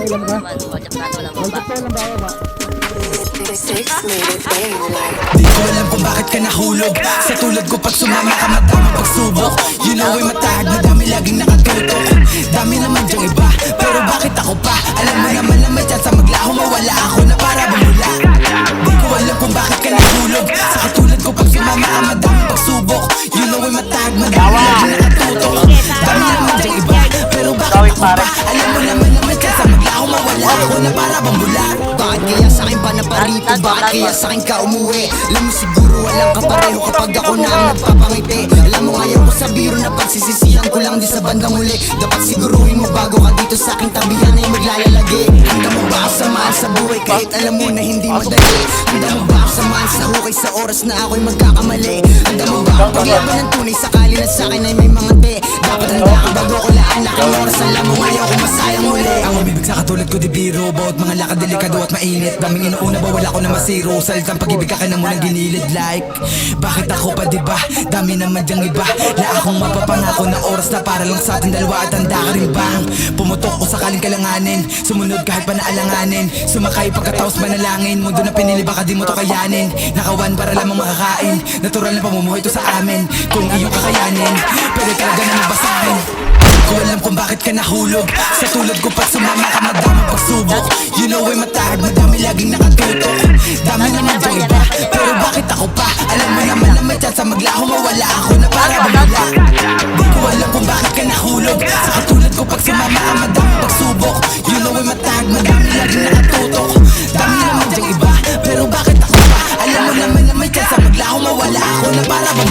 ilan ka? Budget plato lang Budget ba? pa lang ba ba? Di ko alam kung bakit ka nahulog. Sa tulad ko pag sumama ka madaming pagsubok. You know ay matahag, madami laging nakatutok. Dami naman dyang iba, pero bakit ako pa? Alam mo naman na may chance maglaho, mawala ako na para bumula. Di ko alam kung bakit ka nahulog. Sa katulad ko pag sumama ka madaming pagsubok. You know ay matahag, madami laging nakatutok. Dami naman dyang iba, pero bakit ako pa? Alam mo naman na may chance maglaho, mawala ako na para bumula. Bakit kaya sa akin pa naparito? Bakit kaya sa akin ka umuwi? Alam mo siguro walang kapareho kapag ako na ang nagpapangiti. Alam mo ngayon ko sa biro na pagsisisihan ko lang di sa bandang huli. Dapat siguruhin mo bago ka dito sa aking tabihan ay maglalagi. Handa mo ba ako samahan sa buhay kahit alam mo na hindi madali? Handa mo ba ako samahan sa hukay sa oras na ako'y magkakamali? Handa mo ba ako paglaban ng tunay sakali na sa akin ay may mga te? Dapat handa ka bago ko laan laking oras. Alam mo ngayon ko masayang muli. Ang umibig sa katulad ko di biro, bawat mga lakad delikado at mainit. Daming inuuna ba wala ko na masiro. Salitang pag-ibig ka na mo nang ginilid like bakit ako pa diba? Dami naman dyang iba. La akong mapapangako na oras na para lang sa ating dalawa. At handa ka rin bang pumutok o sakaling kalanganin? Sumunod kahit pa naalanganin. Sumakay pagkatapos manalangin. Mundo na pinili baka di mo to kayanin. Nakawan para lamang makakain. Natural na pamumuhay to sa amin. Kung iyong kakayanin pwede talaga na magbasahin. Di ko alam kung bakit ka nahulog. Sa tulad ko pag sumama ka madaming pagsubok. You know ay matahag, madami laging nakatutok. Dami naman dyang iba, pero bakit ako pa? Alam mo naman na may chance maglaho, mawala ako na para bumula. Di ko alam kung bakit ka nahulog. Sa katulad ko pag sumama ka madaming pagsubok. You know ay matahag, madami laging nakatutok. Dami naman dyang iba, pero bakit ako pa? Alam mo naman na may chance maglaho, mawala ako na para bumula.